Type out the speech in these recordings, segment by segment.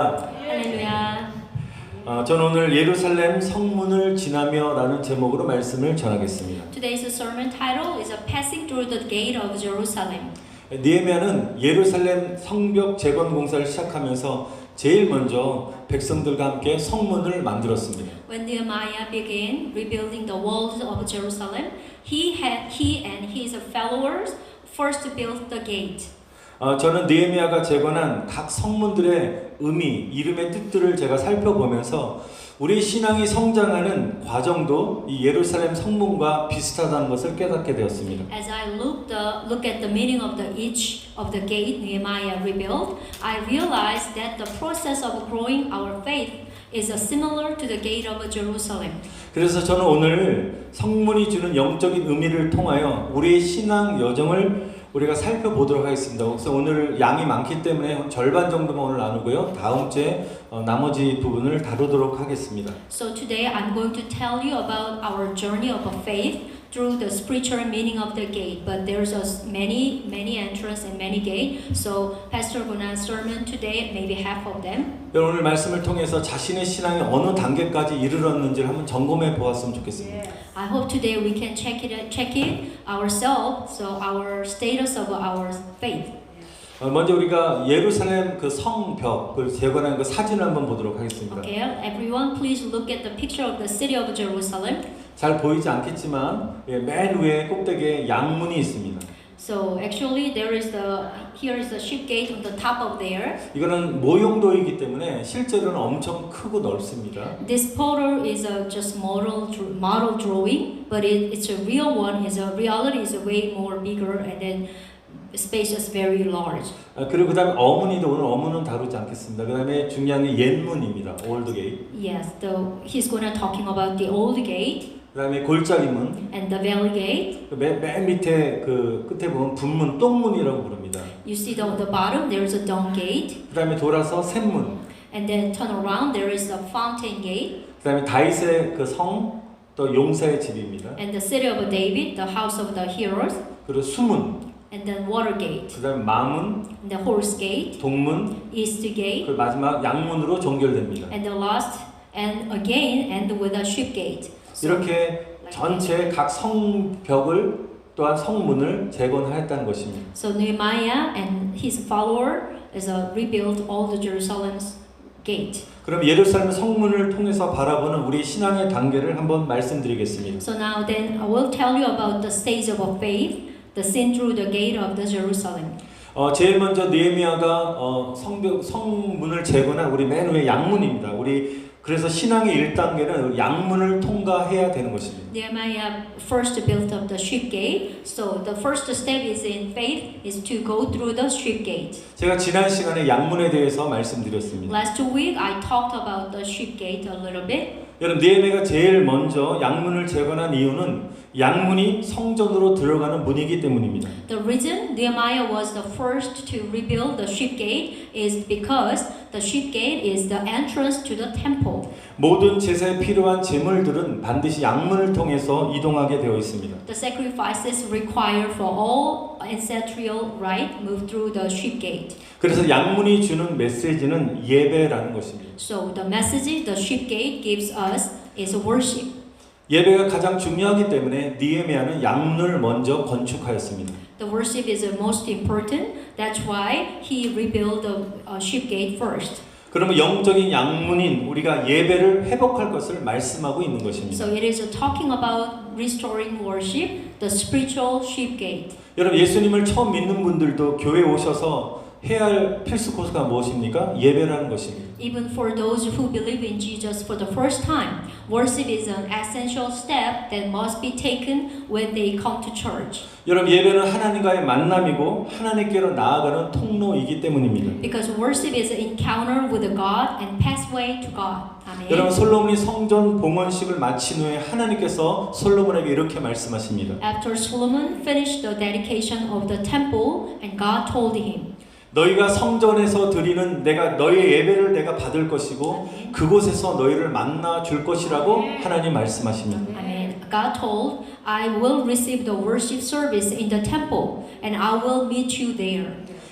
할렐루야. 저는 오늘 예루살렘 성문을 지나며라는 제목으로 말씀을 전하겠습니다. Today's sermon title is Passing Through the Gate of Jerusalem. 느헤미야는 예루살렘 성벽 재건 공사를 시작하면서 제일 먼저 백성들과 함께 성문을 만들었습니다. When Nehemiah began rebuilding the walls of Jerusalem, he and his followers first built the gate. 저는 느헤미야가 재건한 각 성문들의 의미, 이름의 뜻들을 제가 살펴보면서 우리 신앙이 성장하는 과정도 이 예루살렘 성문과 비슷하다는 것을 깨닫게 되었습니다. As I look at the meaning of each of the gate Nehemiah rebuilt, I realized that the process of growing our faith is similar to the gate of Jerusalem. 그래서 저는 오늘 성문이 주는 영적인 의미를 통하여 우리의 신앙 여정을 우리가 살펴보도록 하겠습니다. 그래서 오늘 양이 많기 때문에 절반 정도만 오늘 나누고요. 다음 주에 나머지 부분을 다루도록 하겠습니다. So today I'm going to tell you about our journey of faith through the spiritual meaning of the gate. But there's many entrance and many gate. So Pastor Gunan's sermon today, maybe half of them. 오늘 말씀을 통해서 자신의 신앙이 어느 단계까지 이르렀는지를 한번 점검해 보았으면 좋겠습니다. I hope today we can check it ourselves, so our status of our faith. 먼저 우리가 예루살렘 그 성벽을 재건한 그 사진을 한번 보도록 하겠습니다. Okay, everyone, please look at the picture of the city of Jerusalem. 잘 보이지 않겠지만 맨 위에 꼭대기에 양문이 있습니다. So actually, here is the sheep gate on the top of there. 이거는 모형도이기 때문에 실제로는 엄청 크고 넓습니다. This photo is just model drawing, but it's a real one. Reality is way more bigger, and then space is very large. 그리고 그다음에 어문이도 오늘 어문은 다루지 않겠습니다. 그다음에 중요한 게 옛문입니다. 올드 게이트. Yes, he's gonna talking about the old gate. 그다음에 골짜기문. And the valley gate. 맨 밑에 그 끝에 보면 분문, 똥문이라고 부릅니다. You see the bottom there is a dung gate. 그다음에 돌아서 샘문. And then turn around there is the fountain gate. 그다음에 다윗의 그 성, 또 용사의 집입니다. And the city of David, the house of the heroes. 그리고 수문. And then water gate. 그다음에 마문. And the horse gate. 동문. East gate. 그 마지막 양문으로 종결됩니다. And the last and again end with a sheep gate. 이렇게 전체 각 성벽을 또한 성문을 재건하였다는 것입니다. So Nehemiah and his follower rebuilt all the Jerusalem's gate. 그럼 예루살렘 성문을 통해서 바라보는 우리 신앙의 단계를 한번 말씀드리겠습니다. So now then I will tell you about the stage of faith, the sin through the gate of the Jerusalem. 제일 먼저 느헤미야가 성문을 재건한 우리 맨 위에 양문입니다. 그래서 신앙의 1단계는 양문을 통과해야 되는 것입니다. Nehemiah first built up the sheep gate. So the first step is in faith is to go through the sheep gate. 제가 지난 시간에 양문에 대해서 말씀드렸습니다. Last week I talked about the sheep gate a little bit. 여러분 느헤미야가 제일 먼저 양문을 재건한 이유는 양문이 성전으로 들어가는 문이기 때문입니다. The reason Nehemiah was the first to rebuild the sheep gate is because the sheep gate is the entrance to the temple. 모든 제사에 필요한 제물들은 반드시 양문을 통해서 이동하게 되어 있습니다. The sacrifices required for all ancestral rite move through the sheep gate. 그래서 양문이 주는 메시지는 예배라는 것입니다. So the message the sheep gate gives us is worship. 예배가 가장 중요하기 때문에 느헤미야는 양문을 먼저 건축하였습니다. The worship is the most important. That's why he rebuilt the sheep gate first. 그러면 영적인 양문인 우리가 예배를 회복할 것을 말씀하고 있는 것입니다. So it is talking about restoring worship, the spiritual sheep gate. 여러분 예수님을 처음 믿는 분들도 교회에 오셔서 해야 할 필수 코스가 무엇입니까? 예배라는 것입니다. Even for those who believe in Jesus for the first time, worship is an essential step that must be taken when they come to church. 여러분 예배는 하나님과의 만남이고 하나님께로 나아가는 통로이기 때문입니다. Because worship is an encounter with God and pathway to God. Amen. 여러분 솔로몬이 성전 봉헌식을 마친 후에 하나님께서 솔로몬에게 이렇게 말씀하십니다. After Solomon finished the dedication of the temple, and God told him, 너희가 성전에서 드리는 너희의 예배를 내가 받을 것이고 그곳에서 너희를 만나 줄 것이라고 하나님 말씀하십니다. Amen. God told, I will receive the worship service in the temple and I will meet you there.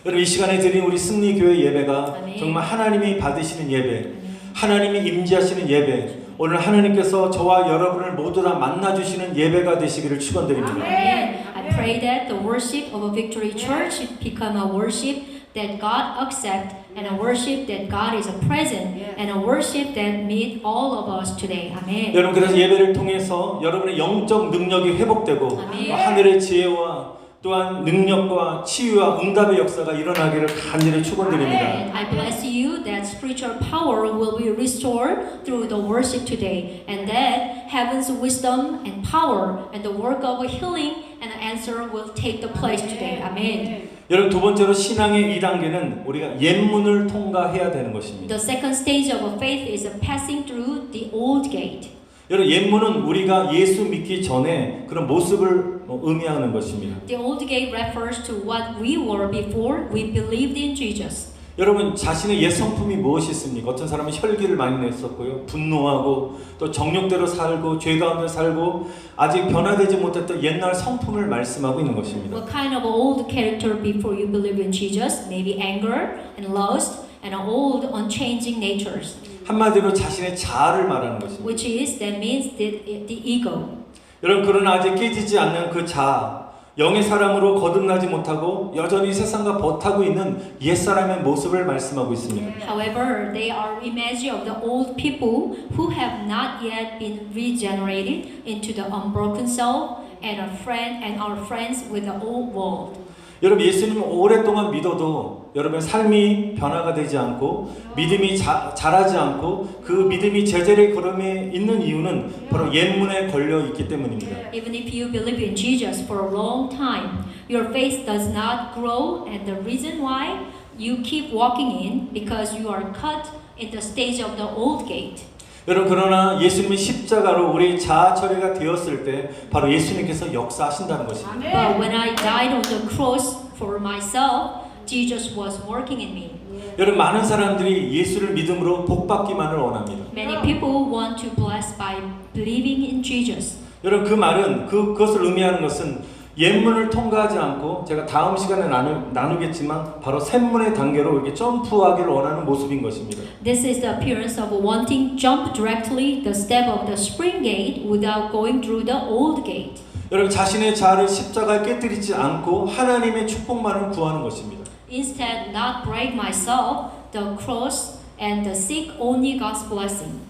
여러분 이 시간에 드린 우리 승리교회 예배가 아멘. 정말 하나님이 받으시는 예배, 하나님이 임재하시는 예배, 오늘 하나님께서 저와 여러분을 모두 다 만나주시는 예배가 되시기를 축원드립니다. Amen. I pray that the worship of a Victory Church become a worship that God accepts and a worship that God is present and a worship that meet all of us today. Amen. 여러분 그래서 예배를 통해서 여러분의 영적 능력이 회복되고 아멘. 하늘의 지혜와 또한 능력과 치유와 응답의 역사가 일어나기를 간절히 축원드립니다. And I bless you that spiritual power will be restored through the worship today, and that heaven's wisdom and power and the work of healing and answer will take the place today. Amen. 여러분 두 번째로 신앙의 2단계는 우리가 옛문을 통과해야 되는 것입니다. The second stage of faith is passing through the old gate. 여러분 옛문은 우리가 예수 믿기 전에 그런 모습을 의미하는 것입니다. The old gate refers to what we were before we believed in Jesus. 여러분 자신의 옛 성품이 무엇이 있습니까? 어떤 사람은 혈기를 많이 냈었고요, 분노하고 또 정욕대로 살고 죄 가운데 살고 아직 변화되지 못했던 옛날 성품을 말씀하고 있는 것입니다. What kind of old character before you believe in Jesus? Maybe anger and lust and old unchanging natures. 한마디로 자신의 자아를 말하는 것입니다. Which is, that means the ego. 여러분 그러나 아직 깨지지 않는 그 자아, 영의 사람으로 거듭나지 못하고 여전히 세상과 버타고 있는 옛사람의 모습을 말씀하고 있습니다. However, they are image of the old people who have not yet been regenerated into the unbroken soul and are friends with the old world. 여러분 예수님을 오랫동안 믿어도 여러분의 삶이 변화가 되지 않고 믿음이 자라지 않고 그 믿음이 제자리의 걸음에 있는 이유는 바로 옛문에 걸려 있기 때문입니다. Even if you believe in Jesus for a long time, your faith does not grow, and the reason why you keep walking in because you are caught in the stage of the old gate. 여러분 그러나 예수님이 십자가로 우리 자아 처리가 되었을 때 바로 예수님께서 역사하신다는 것입니다. But when I died on the cross for myself, Jesus was working in me. 여러분 많은 사람들이 예수를 믿음으로 복받기만을 원합니다. Many people want to bless by believing in Jesus. 여러분 그 말은 그것을 의미하는 것은 옛문을 통과하지 않고 제가 다음 시간에 나누겠지만 바로 샘문의 단계로 이렇게 점프하기를 원하는 모습인 것입니다. This is the appearance of wanting jump directly the step of the spring gate without going through the old gate. 여러분 자신의 자아를 십자가에 깨뜨리지 않고 하나님의 축복만을 구하는 것입니다. Instead, not break myself, the cross, and seek only God's blessing.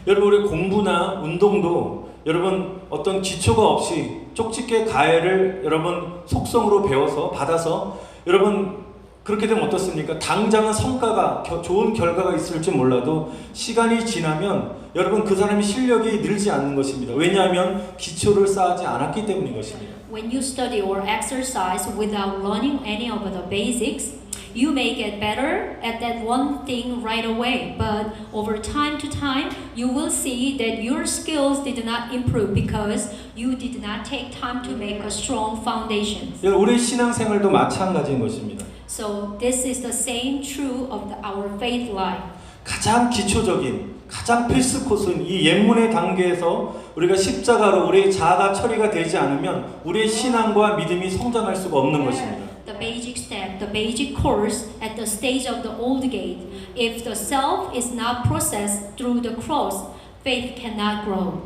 여러분 우리 공부나 운동도 여러분 어떤 기초가 없이 쪽집게 가해를 여러분 속성으로 배워서 받아서 여러분 그렇게 되면 어떻습니까? 당장은 성과가 좋은 결과가 있을지 몰라도 시간이 지나면 여러분 그 사람의 실력이 늘지 않는 것입니다. 왜냐하면 기초를 쌓지 않았기 때문인 것입니다. When you study or exercise without learning any of the basics, you may get better at that one thing right away, but over time to time, you will see that your skills did not improve because you did not take time to make a strong foundation. 우리 신앙생활도 마찬가지인 것입니다. So this is the same true of our faith life. 가장 기초적인, 가장 필수 코스는 이 옛문의 단계에서 우리가 십자가로 우리의 자아가 처리가 되지 않으면 우리의 신앙과 믿음이 성장할 수가 없는 것입니다. The basic step, the basic course at the stage of the old gate. If the self is not processed through the cross, faith cannot grow.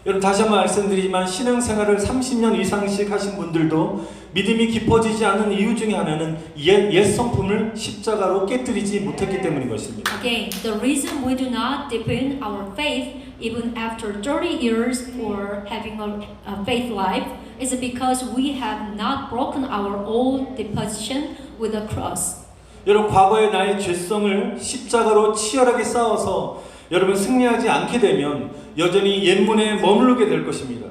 여러분 다시 한번 말씀드리지만 신앙생활을 30년 이상씩 하신 분들도 믿음이 깊어지지 않는 이유 중에 하나는 옛 성품을 십자가로 깨뜨리지 못했기 때문인 것입니다. Again, the reason we do not deepen our faith even after 30 years for having a faith life is because we have not broken our old deposition with the cross. 여러분 과거의 나의 죄성을 십자가로 치열하게 싸워서 여러분 승리하지 않게 되면 여전히 옛문에 머무르게 될 것입니다.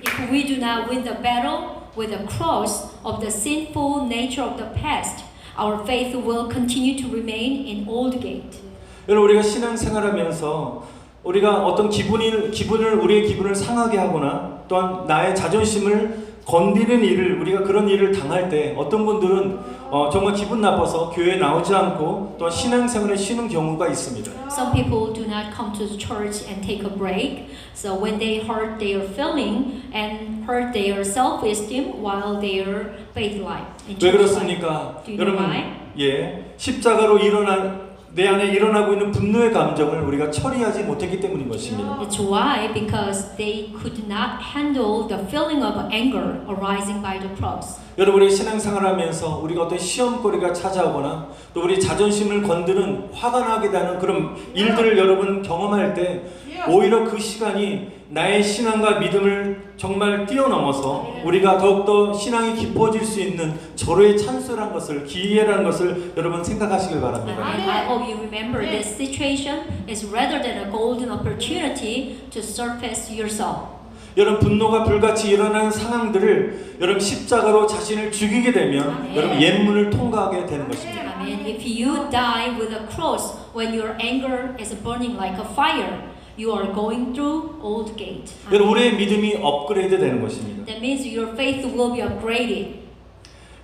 If we do not win the battle with the cross of the sinful nature of the past, our faith will continue to remain in old gate. 여러분 우리가 신앙생활하면서 우리가 어떤 우리의 기분을 상하게 하거나 또한 나의 자존심을 건드리는 일을 우리가 그런 일을 당할 때 어떤 분들은 정말 기분 나빠서 교회에 나오지 않고 또 신앙생활에 쉬는 경우가 있습니다. Some people do not come to the church and take a break. So when they hurt their feeling and hurt their self-esteem while their faith life. 왜 그렇습니까? Do you know 여러분 why? 십자가로 내 안에 일어나고 있는 분노의 감정을 우리가 처리하지 못했기 때문인 것입니다. It's why because they could not handle the feeling of anger arising by the cross. 여러분의 신앙생활하면서 우리가 어떤 시험거리가 찾아오거나 또 우리 자존심을 건드는 화가 나게 되는 그런 일들을 여러분 경험할 때 오히려 그 시간이 나의 신앙과 믿음을 정말 뛰어넘어서 우리가 더욱더 신앙이 깊어질 수 있는 절호의 찬스라는 것을, 기회라는 것을 여러분 생각하시길 바랍니다. And I hope you remember this situation is rather than a golden opportunity to surface yourself. 여러분 분노가 불같이 일어나는 상황들을 여러분 십자가로 자신을 죽이게 되면 여러분 옛문을 통과하게 되는 것입니다. I mean, if you die with a cross when your anger is burning like a fire, you are going through old gate. 여러분 우리의 믿음이 업그레이드 되는 것입니다. That means your faith will be upgraded.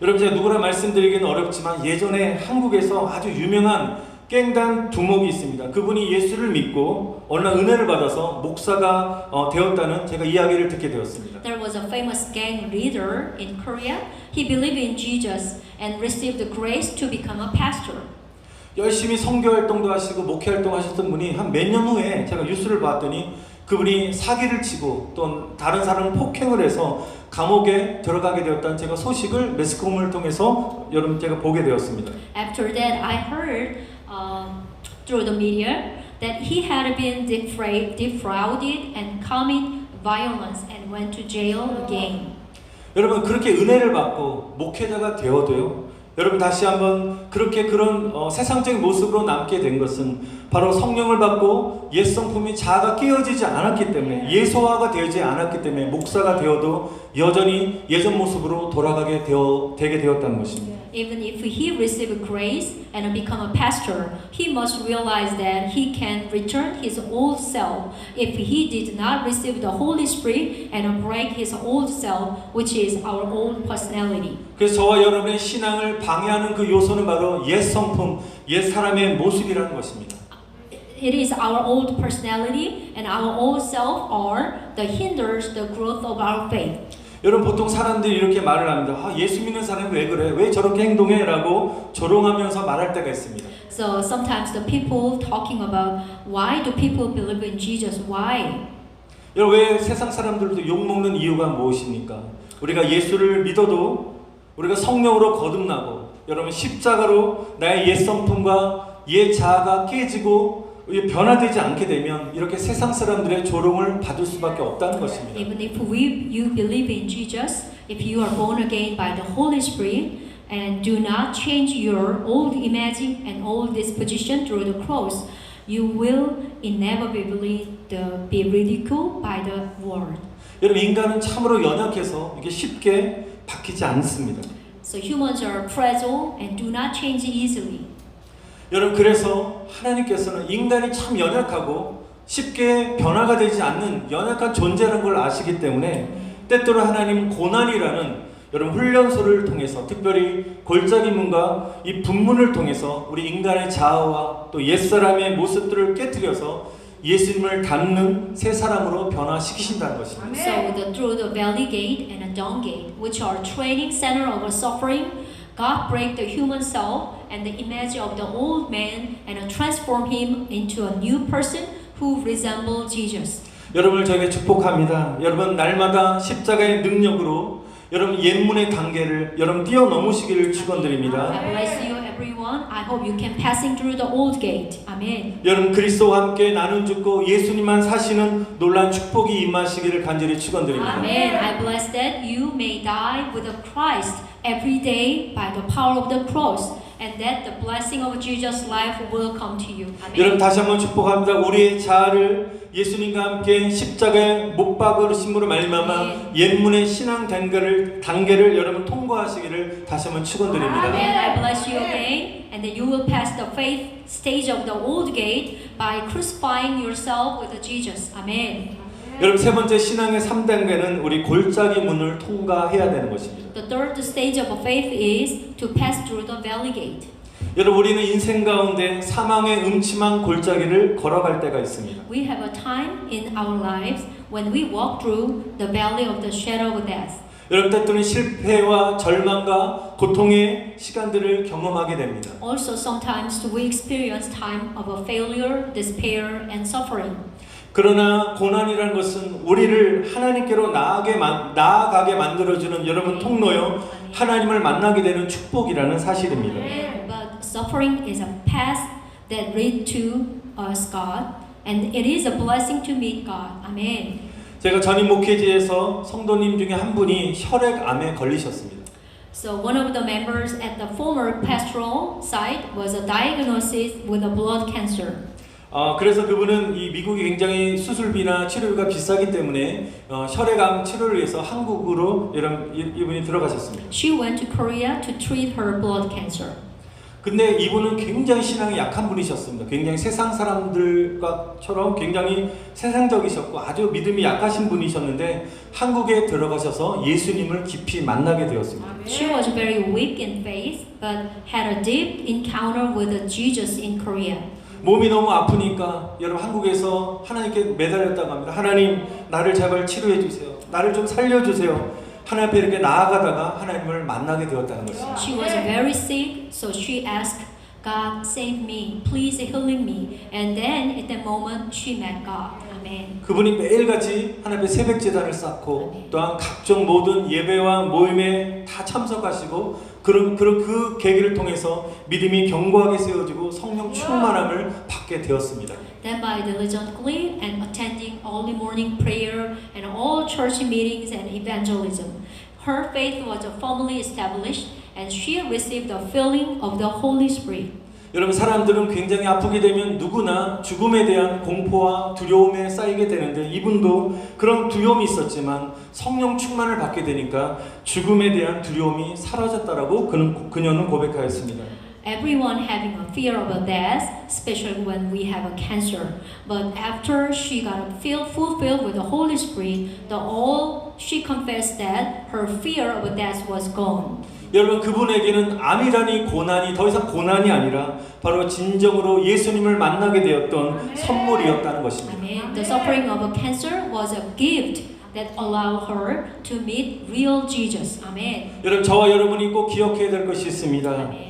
여러분 제가 누구나 말씀드리기는 어렵지만 예전에 한국에서 아주 유명한 깽단 두목이 있습니다. 그분이 예수를 믿고 어느 날 은혜를 받아서 목사가 되었다는 제가 이야기를 듣게 되었습니다. There was a famous gang leader in Korea. He believed in Jesus and received the grace to become a pastor. 열심히 선교 활동도 하시고 목회 활동하셨던 분이 한 몇 년 후에 제가 뉴스를 봤더니 그분이 사기를 치고 또 다른 사람을 폭행을 해서 감옥에 들어가게 되었다는 제가 소식을 매스컴을 통해서 여러분 제가 보게 되었습니다. After that, I heard through the media that he had been defrauded and commit violence and went to jail again. 여러분 그렇게 은혜를 받고 목회자가 되어도요. 여러분 다시 한번 그렇게 그런 세상적인 모습으로 남게 된 것은 바로 성령을 받고 옛 성품이 자아가 깨어지지 않았기 때문에 예소화가 되지 않았기 때문에 목사가 되어도 여전히 예전 모습으로 돌아가게 되게 되었다는 것입니다. Even if he received grace and become a pastor, he must realize that he can return his old self if he did not receive the Holy Spirit and break his old self, which is our old personality. 그래서 저와 여러분의 신앙을 방해하는 그 요소는 바로 옛 성품, 옛 사람의 모습이라는 것입니다. It is our old personality and our old self are the hinders the growth of our faith. 여러분 보통 사람들이 이렇게 말을 합니다. 예수 믿는 사람이 왜 그래? 왜 저렇게 행동해? 라고 조롱하면서 말할 때가 있습니다. So sometimes the people talking about why do people believe in Jesus? Why? 여러분 왜 세상 사람들도 욕먹는 이유가 무엇입니까? 우리가 예수를 믿어도 우리가 성령으로 거듭나고 여러분 십자가로 나의 옛 성품과 옛 자아가 깨지고 변화되지 않게 되면 이렇게 세상 사람들의 조롱을 받을 수밖에 없다는 것입니다. Even if you believe in Jesus, if you are born again by the Holy Spirit and do not change your old image and old disposition through the cross, you will inevitably be ridiculed by the world. 여러분 인간은 참으로 연약해서 이게 쉽게 바뀌지 않습니다. So humans are fragile and do not change easily. 여러분 그래서 하나님께서는 인간이 참 연약하고 쉽게 변화가 되지 않는 연약한 존재라는 걸 아시기 때문에 때때로 하나님 고난이라는 여러분 훈련소를 통해서 특별히 골짜기문과 이 분문을 통해서 우리 인간의 자아와 또 옛사람의 모습들을 깨트려서 예수님을 닮는 새 사람으로 변화시키신다는 것입니다. So through the valley gate and a dung gate, which are training center of suffering, God break the human self and the image of the old man and transform him into a new person who resembles Jesus. 여러분을 저에게 축복합니다. 여러분 날마다 십자가의 능력으로 여러분 옛문의 단계를 여러분 뛰어넘으시기를 축원드립니다. I bless you everyone. I hope you can passing through the old gate. Amen. 여러분 그리스도와 함께 나눈 죽고 예수님만 사시는 놀라운 축복이 임하시기를 간절히 축원드립니다. Amen. I bless that you may die with Christ every day by the power of the cross, and that the blessing of Jesus' life will come to you. Amen. 여러분 다시 한번 축복합니다. 우리의 자아를 예수님과 함께 십자가에 못 박으심으로 말미암아 옛문의 신앙 단계를 여러분 통과하시기를 다시 한번 축원드립니다. Amen. I bless you again, and that you will pass the faith stage of the old gate by crucifying yourself with Jesus. Amen. 여러분 세 번째 신앙의 3단계는 우리 골짜기 문을 통과해야 되는 것입니다. The third stage of faith is to pass through the valley gate. 여러분 우리는 인생 가운데 사망의 음침한 골짜기를 걸어갈 때가 있습니다. We have a time in our lives when we walk through the valley of the shadow of death. 여러분 때때로는 실패와 절망과 고통의 시간들을 경험하게 됩니다. Also, sometimes we experience time of a failure, despair, and suffering. 그러나 고난이라는 것은 우리를 하나님께로 나아가게 만들어주는 여러분 통로요, 하나님을 만나게 되는 축복이라는 사실입니다. But suffering is a path that leads to us, God, and it is a blessing to meet God. Amen. 제가 전임 목회지에서 성도님 중에 한 분이 혈액암에 걸리셨습니다. So one of the members at the former pastoral site was diagnosed with a blood cancer. 그래서 그분은 이 미국이 굉장히 수술비나 치료비가 비싸기 때문에 혈액암 치료를 위해서 한국으로 이분이 들어가셨습니다. She went to Korea to treat her blood cancer. 근데 이분은 굉장히 신앙이 약한 분이셨습니다. 굉장히 세상 사람들과처럼 굉장히 세상적이셨고 아주 믿음이 약하신 분이셨는데 한국에 들어가셔서 예수님을 깊이 만나게 되었습니다. She was very weak in faith, but had a deep encounter with Jesus in Korea. 몸이 너무 아프니까 여러분 한국에서 하나님께 매달렸다고 합니다. 하나님 나를 제발 치료해 주세요. 나를 좀 살려 주세요. 하나님 앞에 이렇게 나아가다가 하나님을 만나게 되었다는 것입니다. She was very sick, so she asked God, save me, please healing me. And then at that moment she met God. Amen. 그분이 매일같이 하나님 앞에 새벽 제단을 쌓고 또한 각종 모든 예배와 모임에 다 참석하시고 그 계기를 통해서 믿음이 견고하게 세워지고 성령 충만함을 받게 되었습니다. Then by diligently and attending early morning prayer and all church meetings and evangelism, her faith was firmly established and she received the filling of the Holy Spirit. 여러분 사람들은 굉장히 아프게 되면 누구나 죽음에 대한 공포와 두려움에 쌓이게 되는데 이분도 그런 두려움이 있었지만 성령 충만을 받게 되니까 죽음에 대한 두려움이 사라졌다라고 그녀는 고백하였습니다. Everyone having a fear of a death, especially when we have a cancer. But after she got fulfilled with the Holy Spirit, she confessed that her fear of death was gone. 여러분 그분에게는 암이라니 고난이 더 이상 고난이 아니라 바로 진정으로 예수님을 만나게 되었던 선물이었다는 것입니다. The suffering of a cancer was a gift that allowed her to meet real Jesus. Amen. 여러분 저와 여러분이 꼭 기억해야 될 것이 있습니다. Amen.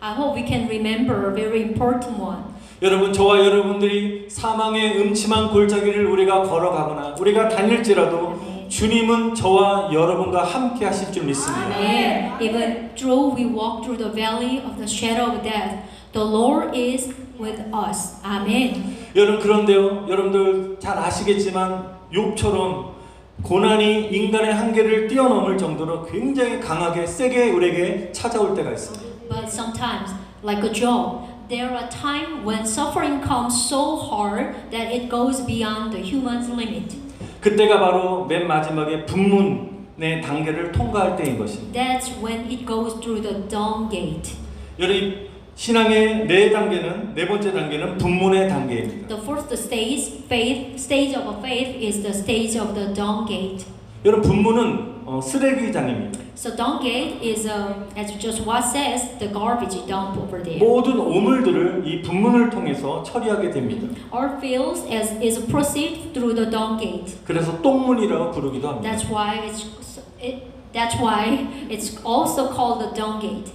I hope we can remember a very important one. 여러분 저와 여러분들이 사망의 음침한 골짜기를 우리가 걸어가거나 우리가 다닐지라도 주님은 저와 여러분과 함께 하실 줄 믿습니다. Amen. Even though we walk through the valley of the shadow of death, the Lord is with us. Amen. 여러분 그런데요, 여러분들 잘 아시겠지만 욥처럼 고난이 인간의 한계를 뛰어넘을 정도로 굉장히 강하게 세게 우리에게 찾아올 때가 있습니다. But sometimes, like a Job, there are times when suffering comes so hard that it goes beyond the human's limit. 그때가 바로 맨 마지막에 분문의 단계를 통과할 때인 것입니다. That's when it goes through the dawn gate. 여러분 신앙의 네 번째 단계는 분문의 단계입니다. The first stage of faith is the stage of the dawn gate. 여러분 분문은 쓰레기장입니다. So dawn gate is, as just what says, the garbage dump over there. 모든 오물들을 이 분문을 통해서 처리하게 됩니다. Our fields is proceed through the dawn gate. 그래서 똥문이라고 부르기도 합니다. That's why it's also called the dawn gate.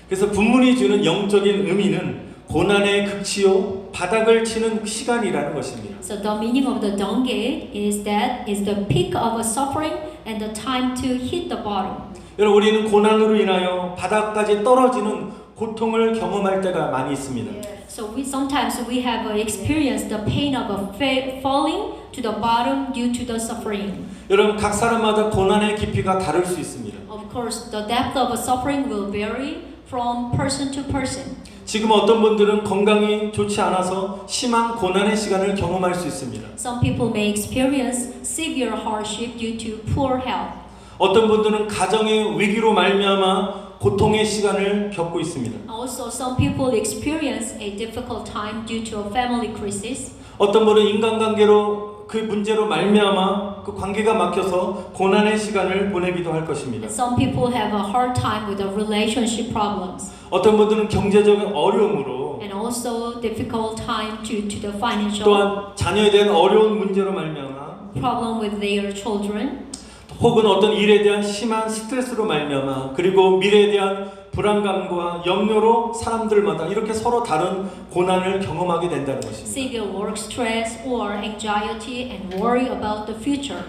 그래서 분문이 주는 영적인 의미는 고난의 극치요 바닥을 치는 시간이라는 것입니다. So the meaning of the dawn gate is that is the peak of a suffering and the time to hit the bottom. 여러분 우리는 고난으로 인하여 바닥까지 떨어지는 고통을 경험할 때가 많이 있습니다. So sometimes we have experienced the pain of falling to the bottom due to the suffering. 여러분 각 사람마다 고난의 깊이가 다를 수 있습니다. Of course, the depth of a suffering will vary from person to person. 지금 어떤 분들은 건강이 좋지 않아서 심한 고난의 시간을 경험할 수 있습니다. Some people may experience severe hardship due to poor health. 어떤 분들은 가정의 위기로 말미암아 고통의 시간을 겪고 있습니다. Also, some people experience a difficult time due to a family crisis. 어떤 분은 인간관계로 그 문제로 말미암아 그 관계가 막혀서 고난의 시간을 보내기도 할 것입니다. And some people have a hard time with the relationship problems. 어떤 분들은 경제적인 어려움으로 And also difficult time due to the financial 또한 자녀에 대한 어려운 문제로 말미암아 problem with their children. 혹은 어떤 일에 대한 심한 스트레스로 말미암아 그리고 미래에 대한 불안감과 염려로 사람들마다 이렇게 서로 다른 고난을 경험하게 된다는 것입니다. Severe work stress or anxiety and worry about the future.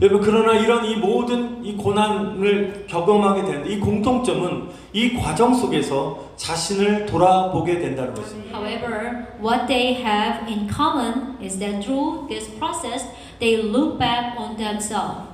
여러분 그러나 이런 이 모든 이 고난을 경험하게 되는 이 공통점은 이 과정 속에서 자신을 돌아보게 된다는 것입니다. However, what they have in common is that through this process, they look back on themselves.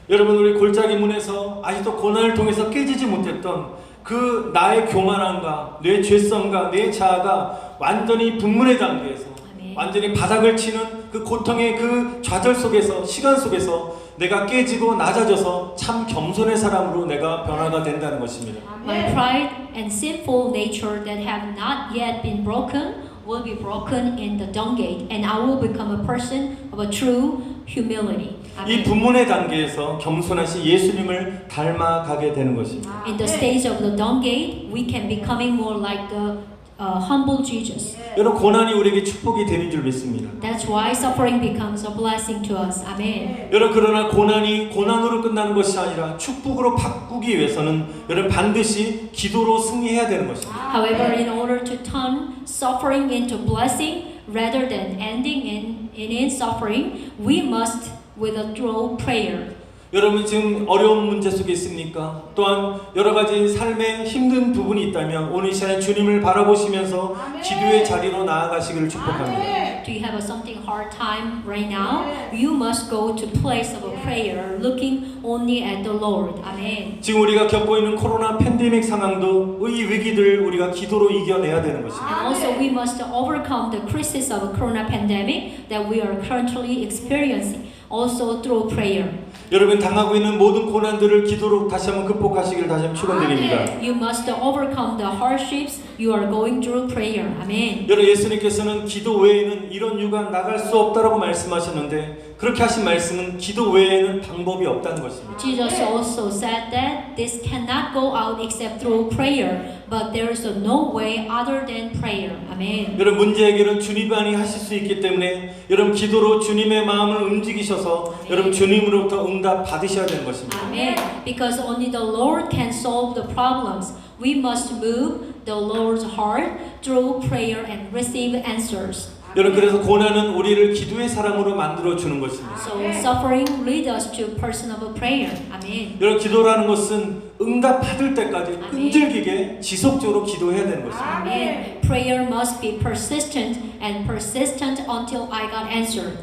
여러분 우리 골짜기 문에서 아직도 고난을 통해서 깨지지 못했던 그 나의 교만함과 내 죄성과 내 자아가 완전히 분문의 단계에서 아멘. 완전히 바닥을 치는 그 고통의 그 좌절 속에서 시간 속에서 내가 깨지고 낮아져서 참 겸손의 사람으로 내가 변화가 된다는 것입니다. My pride and sinful nature that have not yet been broken will be broken in the dung gate, and I will become a person of a true humility. 이 Amen. 분문의 단계에서 겸손하신 예수님을 닮아가게 되는 것입니다. In the stage of the dung gate, we can becoming more like the humble Jesus. 여러분 고난이 우리에게 축복이 되는 줄 믿습니다. That's why suffering becomes a blessing to us. Amen. 여러분 그러나 고난이 고난으로 끝나는 것이 아니라 축복으로 바꾸기 위해서는 여러분 반드시 기도로 승리해야 되는 것입니다. However, in order to turn suffering into blessing rather than ending in suffering, we must withdraw prayer. 여러분 지금 어려운 문제 속에 있습니까? 또한 여러 가지 삶에 힘든 부분이 있다면 오늘 이 시간에 주님을 바라보시면서 기도의 자리로 나아가시기를 축복합니다. Do you have something hard time right now? You must go to place of a prayer, looking only at the Lord. Amen. 지금 우리가 겪고 있는 코로나 팬데믹 상황도 이 위기들을 우리가 기도로 이겨내야 되는 것입니다. And also we must overcome the crisis of a corona pandemic that we are currently experiencing, also through prayer. 여러분 당하고 있는 모든 고난들을 기도로 다시 한번 극복하시기를 다시 한번 축원드립니다. You must overcome the hardships you are going through prayer. Amen. 여러분 예수님께서는 기도 외에는 이런 유가 나갈 수 없다라고 말씀하셨는데 그렇게 하신 말씀은 기도 외에는 방법이 없다는 것입니다. Jesus also said that this cannot go out except through prayer, but there is no way other than prayer. Amen. 여러분 문제 해결은 주님만이 하실 수 있기 때문에 여러분 기도로 주님의 마음을 움직이셔서 여러분 주님으로부터 응답 받으셔야 되는 것입니다. Amen. Because only the Lord can solve the problems. We must move the Lord's heart through prayer and receive answers. 여러분 그래서 고난은 우리를 기도의 사람으로 만들어 주는 것입니다. So suffering leads us to person of prayer. Amen. 여러분 기도라는 것은 응답 받을 때까지 끈질기게 지속적으로 기도해야 되는 것입니다. Amen. Prayer must be persistent and persistent until I got answered.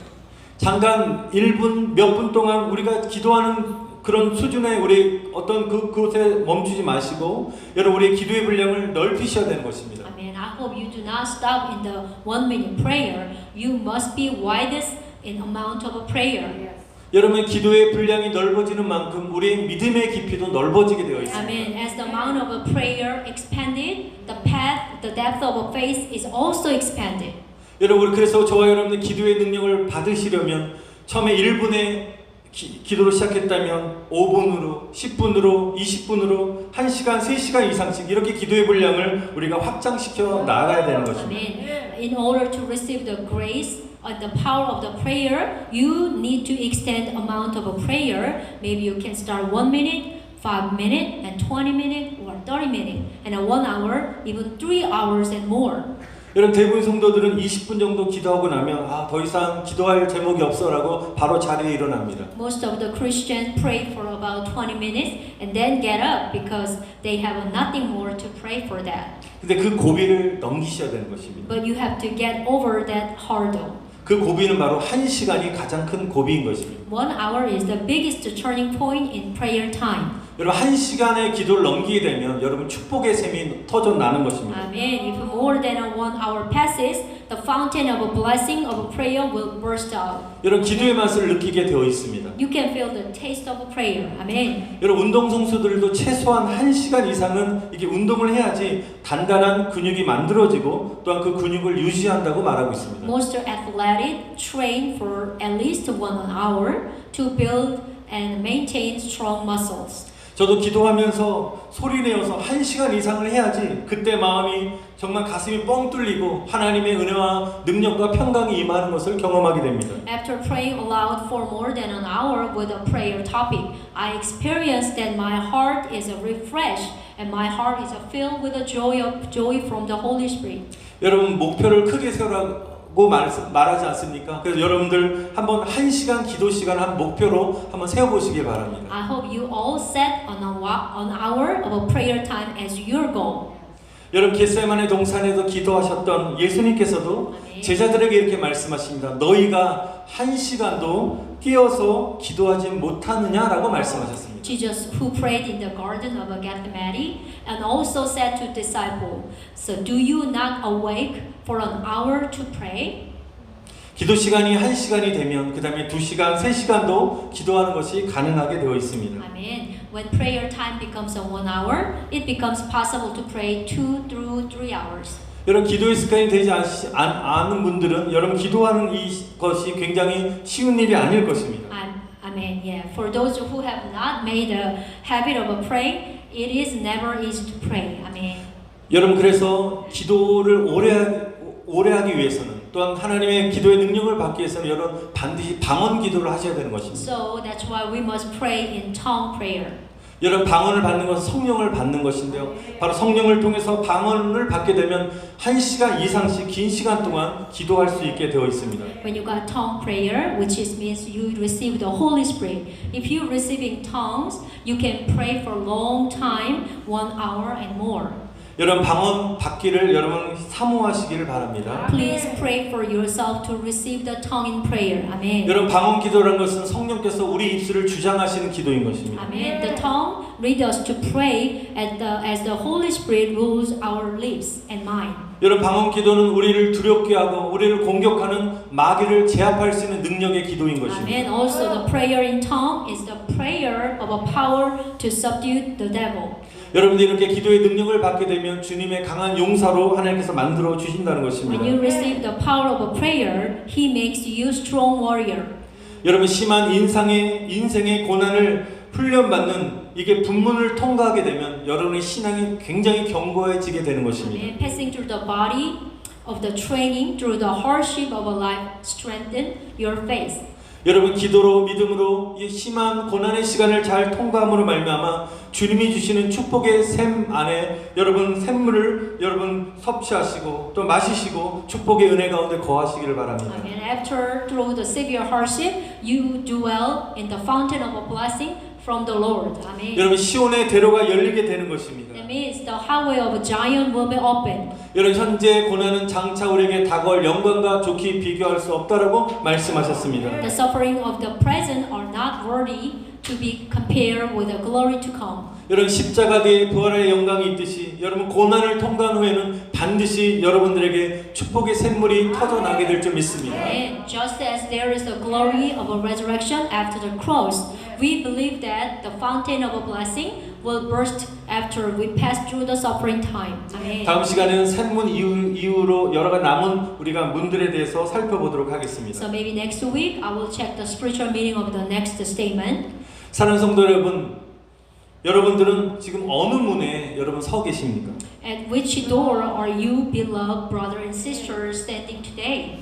잠깐 1분 몇 분 동안 우리가 기도하는 그런 수준의 우리 어떤 그곳에 멈추지 마시고 여러분 우리의 기도의 분량을 넓히셔야 되는 것입니다. Amen. I hope you do not stop in the 1 minute prayer. You must be widest in amount of prayer. 여러분의 기도의 분량이 넓어지는 만큼 우리의 믿음의 깊이도 넓어지게 되어 있습니다. Amen. As the amount of a prayer expanded, the path, the depth of a faith is also expanded. 여러분 그래서 저와 여러분의 기도의 능력을 받으시려면 처음에 1분에 기도를 시작했다면 5분으로, 10분으로, 20분으로 1시간, 3시간 이상씩 이렇게 기도의 분량을 우리가 확장시켜 나가야 되는 것입니다. Amen. In order to receive the grace and the power of the prayer, you need to extend amount of a prayer. Maybe you can start 1 minute, 5 minutes, and 20 minutes, or 30 minutes, and 1 hour, even 3 hours and more. 여러분 대부분 성도들은 20분 정도 기도하고 나면 더 이상 기도할 제목이 없어라고 바로 자리에 일어납니다. Most of the Christians pray for about 20 minutes and then get up because they have nothing more to pray for that. 근데 그 고비를 넘기셔야 되는 것입니다. But you have to get over that hurdle. 그 고비는 바로 1시간이 가장 큰 고비인 것입니다. 1 hour is the biggest turning point in prayer time. 여러분 1시간의 기도를 넘기게 되면 여러분 축복의 샘이 터져 나는 것입니다. Amen. If more than 1 hour passes, the fountain of a blessing of a prayer will burst out. 여러분 기도의 맛을 느끼게 되어 있습니다. You can feel the taste of prayer. Amen. 여러분 운동 선수들도 최소한 1시간 이상은 이게 운동을 해야지 단단한 근육이 만들어지고 또한 그 근육을 유지한다고 말하고 있습니다. Most athletes train for at least 1 hour to build and maintain strong muscles. 저도 기도하면서 소리내어서 1시간 이상을 해야지 그때 마음이 정말 가슴이 뻥 뚫리고 하나님의 은혜와 능력과 평강이 임하는 것을 경험하게 됩니다. After praying aloud for more than an hour with a prayer topic, I experienced that my heart is refreshed and my heart is filled with the joy from the Holy Spirit. 여러분 목표를 크게 세우라고 말하지 않습니까? 그래서 여러분들 한번 1시간 기도 시간 한 목표로 한번 세워보시기 바랍니다. I hope you all set an hour of a prayer time as your goal. 여러분 겟세마네 동산에서 기도하셨던 예수님께서도 제자들에게 이렇게 말씀하십니다. 너희가 1시간도 뛰어서 기도하지 못하느냐라고 말씀하셨습니다. Jesus, who prayed in the garden of Gethsemane, and also said to disciples, "So do you not awake for an hour to pray?" 기도 시간이 1시간이 되면 그 다음에 2시간, 3시간도 기도하는 것이 가능하게 되어 있습니다. Amen. When prayer time becomes 1 hour, it becomes possible to pray 2 through 3 hours. 여러분 기도의 습관이 되지 않은 분들은 여러분 기도하는 것이 굉장히 쉬운 일이 아닐 것입니다. Amen. Yeah. For those who have not made a habit of praying, it is never easy to pray. Amen. 여러분 그래서 기도를 오래 하기 위해서는 또한 하나님의 기도의 능력을 받기 위해서는 여러분 반드시 방언 기도를 하셔야 되는 것입니다. So that's why we must pray in tongue prayer. 여러분 방언을 받는 것은 성령을 받는 것인데요. 바로 성령을 통해서 방언을 받게 되면 1시간 이상씩 긴 시간 동안 기도할 수 있게 되어 있습니다. When you got tongue prayer, which means you receive the Holy Spirit. If you receiving tongues, you can pray for a long time, 1 hour and more. 여러분 방언 받기를 여러분 사모하시기를 바랍니다. Please pray for yourself to receive the tongue in prayer. Amen. 여러분 방언 기도라는 것은 성령께서 우리 입술을 주장하시는 기도인 것입니다. Amen. The tongue leads us to pray as the Holy Spirit rules our lips and mind. 여러분 방언 기도는 우리를 두렵게 하고 우리를 공격하는 마귀를 제압할 수 있는 능력의 기도인 것입니다. Amen. Also, the prayer in tongue is the prayer of a power to subdue the devil. 여러분들이 이렇게 기도의 능력을 받게 되면 주님의 강한 용사로 하나님께서 만들어 주신다는 것입니다. When you receive the power of a prayer, He makes you strong warrior. 여러분 심한 인생의 고난을 훈련받는 이게 분문을 통과하게 되면 여러분의 신앙이 굉장히 견고해지게 되는 것입니다. Amen. Passing through the body of the training through the hardship of a life strengthen your faith. 여러분 기도로 믿음으로 이 심한 고난의 시간을 잘 통과함으로 말미암아 주님이 주시는 축복의 샘 안에 여러분 샘물을 여러분 섭취하시고 또 마시시고 축복의 은혜 가운데 거하시기를 바랍니다. And after through the severe hardship, you dwell in the fountain of a blessing from the Lord. Amen. 여러분 시온의 대로가 열리게 되는 것입니다. That means the highway of Zion will be open. 여러분 현재 고난은 장차 우리에게 다가올 영광과 좋게 비교할 수 없다라고 말씀하셨습니다. The suffering of the present are not worthy to be compared with the glory to come. 여러분 십자가 뒤에 부활의 영광이 있듯이 여러분 고난을 통과한 후에는 반드시 여러분들에게 축복의 샘물이 터져나게 될 줄 믿습니다. And just as there is the glory of a resurrection after the cross, we believe that the fountain of a blessing will burst after we pass through the suffering time. Amen. 다음 시간에는 샘문 이후로 여러 가지 남은 우리가 문들에 대해서 살펴보도록 하겠습니다. So maybe next week I will check the spiritual meaning of the next statement. 사랑하는 성도 여러분, 여러분들은 지금 어느 문에 여러분 서 계십니까? At which door are you, beloved brother and sister, standing today?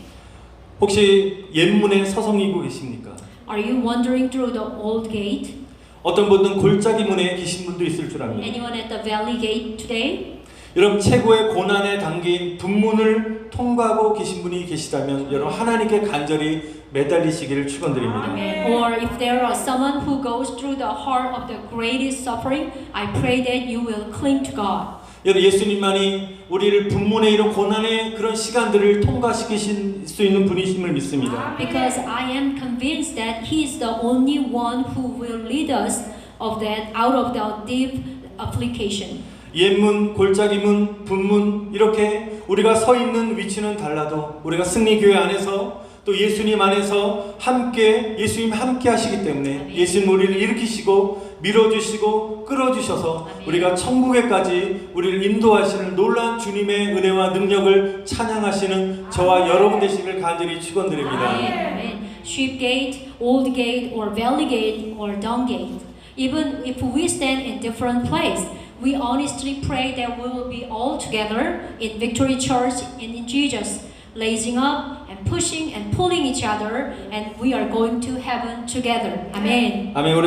혹시 옛문에 서성이고 계십니까? Are you wandering through the old gate? 어떤 분은 골짜기 문에 계신 분도 있을 줄 압니다. Anyone at the valley gate today? 여러분 최고의 고난의 단계인 분문을 통과하고 계신 분이 계시다면 여러분 하나님께 간절히 매달리시기를 축원드립니다. Or if there are someone who goes through the heart of the greatest suffering, I pray that you will cling to God. 여러분 예수님만이 우리를 분문의 이런 고난의 그런 시간들을 통과시키실 수 있는 분이심을 믿습니다. Because I am convinced that He is the only one who will lead us out of the deep affliction. 옛문, 골짜기문, 분문 이렇게 우리가 서 있는 위치는 달라도 우리가 승리교회 안에서 또 예수님 안에서 함께 예수님 함께 하시기 때문에 예수님 우리를 일으키시고 밀어주시고 끌어주셔서 우리가 천국에까지 우리를 인도하시는 놀라운 주님의 은혜와 능력을 찬양하시는 저와 여러분 되시길 간절히 축원드립니다. Amen. Sheep gate, old gate, or valley gate, or dung gate. Even if we stand in different place, we honestly pray that we will be all together in Victory Church and in Jesus, raising up and pushing and pulling each other, and we are going to heaven together. Amen. 아멘. 우리